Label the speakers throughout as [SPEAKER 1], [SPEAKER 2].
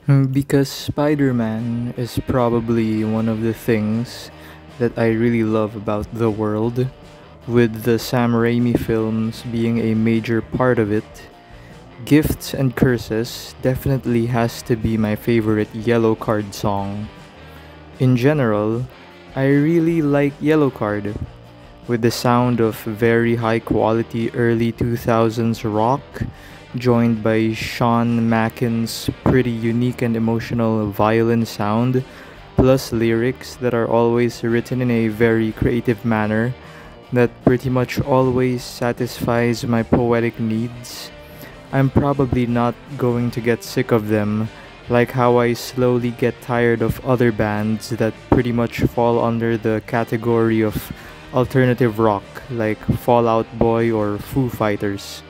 [SPEAKER 1] Because Spider Man is probably one of the things that I really love about the world, with the Sam Raimi films being a major part of it. Gifts and Curses definitely has to be my favorite Yellow Card song. In general, I really like Yellow Card, with the sound of very high quality early 2000s rock, joined by Sean Mackin's pretty unique and emotional violin sound, plus lyrics that are always written in a very creative manner that pretty much always satisfies my poetic needs. I'm probably not going to get sick of them, like how I slowly get tired of other bands that pretty much fall under the category of alternative rock, like Fall Out Boy or Foo Fighters.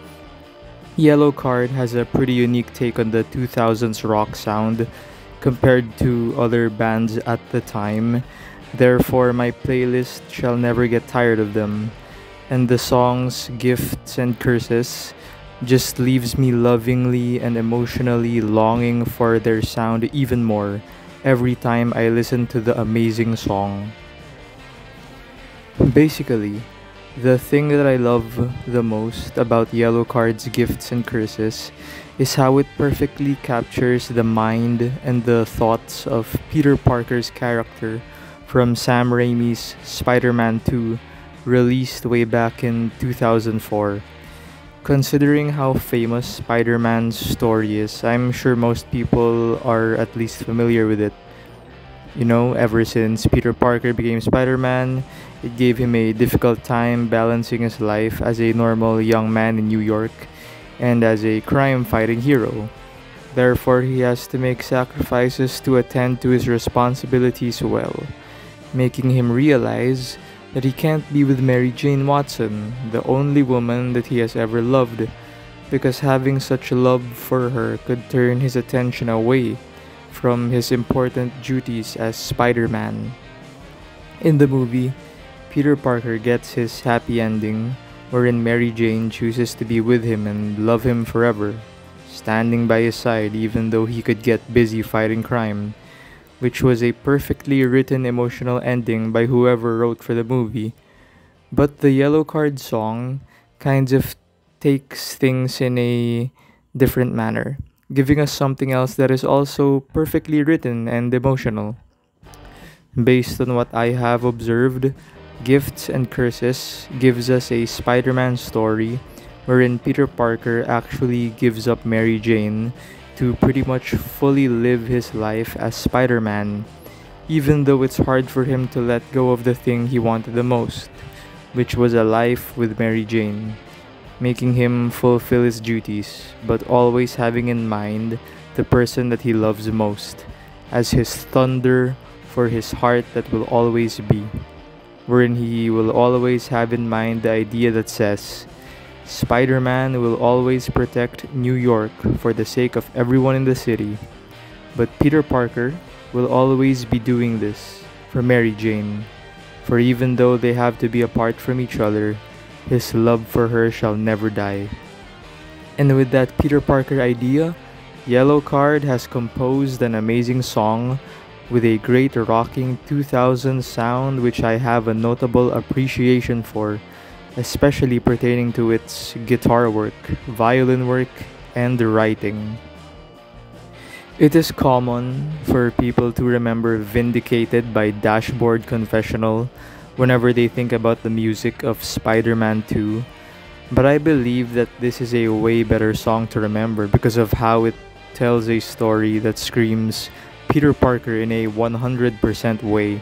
[SPEAKER 1] Yellow Card has a pretty unique take on the 2000s rock sound compared to other bands at the time. Therefore, my playlist shall never get tired of them. And the songs Gifts and Curses just leaves me lovingly and emotionally longing for their sound even more every time I listen to the amazing song. Basically, the thing that I love the most about Yellow Card's Gifts and Curses is how it perfectly captures the mind and the thoughts of Peter Parker's character from Sam Raimi's Spider Man 2, released way back in 2004. Considering how famous Spider Man's story is, I'm sure most people are at least familiar with it. You know, ever since Peter Parker became Spider Man, it gave him a difficult time balancing his life as a normal young man in New York and as a crime fighting hero. Therefore, he has to make sacrifices to attend to his responsibilities well, making him realize that he can't be with Mary Jane Watson, the only woman that he has ever loved, because having such love for her could turn his attention away from his important duties as Spider Man. In the movie, Peter Parker gets his happy ending, wherein Mary Jane chooses to be with him and love him forever, standing by his side even though he could get busy fighting crime, which was a perfectly written emotional ending by whoever wrote for the movie. But the Yellow Card song kind of takes things in a different manner, giving us something else that is also perfectly written and emotional. Based on what I have observed, Gifts and Curses gives us a Spider Man story wherein Peter Parker actually gives up Mary Jane to pretty much fully live his life as Spider Man, even though it's hard for him to let go of the thing he wanted the most, which was a life with Mary Jane, making him fulfill his duties, but always having in mind the person that he loves most, as his thunder for his heart that will always be, wherein he will always have in mind the idea that says, Spider Man will always protect New York for the sake of everyone in the city, but Peter Parker will always be doing this for Mary Jane, for even though they have to be apart from each other, his love for her shall never die. And with that Peter Parker idea, Yellow Card has composed an amazing song with a great rocking 2000 sound which I have a notable appreciation for, especially pertaining to its guitar work, violin work, and writing. It is common for people to remember Vindicated by Dashboard Confessional whenever they think about the music of Spider Man 2, but I believe that this is a way better song to remember because of how it tells a story that screams Peter Parker in a 100% way.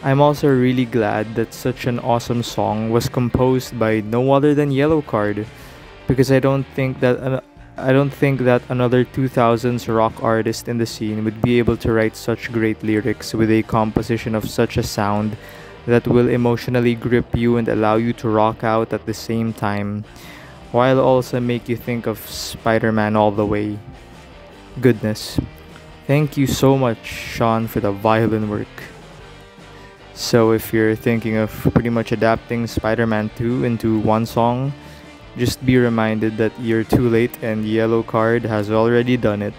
[SPEAKER 1] I'm also really glad that such an awesome song was composed by no other than Yellow Card, because I don't think that another 2000s rock artist in the scene would be able to write such great lyrics with a composition of such a sound that will emotionally grip you and allow you to rock out at the same time, while also make you think of Spider-Man all the way. Goodness. Thank you so much, Sean, for the violin work. So if you're thinking of pretty much adapting Spider-Man 2 into one song, just be reminded that you're too late and Yellow Card has already done it.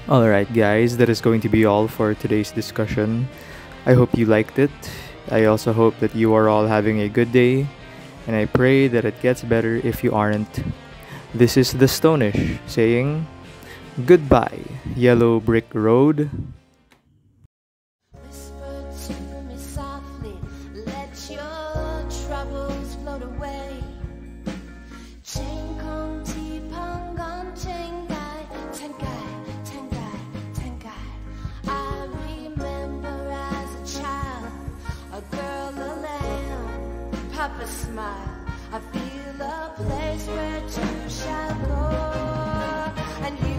[SPEAKER 1] Alright, guys, that is going to be all for today's discussion. I hope you liked it. I also hope that you are all having a good day, and I pray that it gets better if you aren't. This is the Stonish saying goodbye, Yellow Brick Road.
[SPEAKER 2] Whisper to me softly, let your troubles float away. Chain kong ti pang gong chain guy, ten guy. I remember as a child, a girl, a lamb, Papa smile. I feel a place where two shall go, and you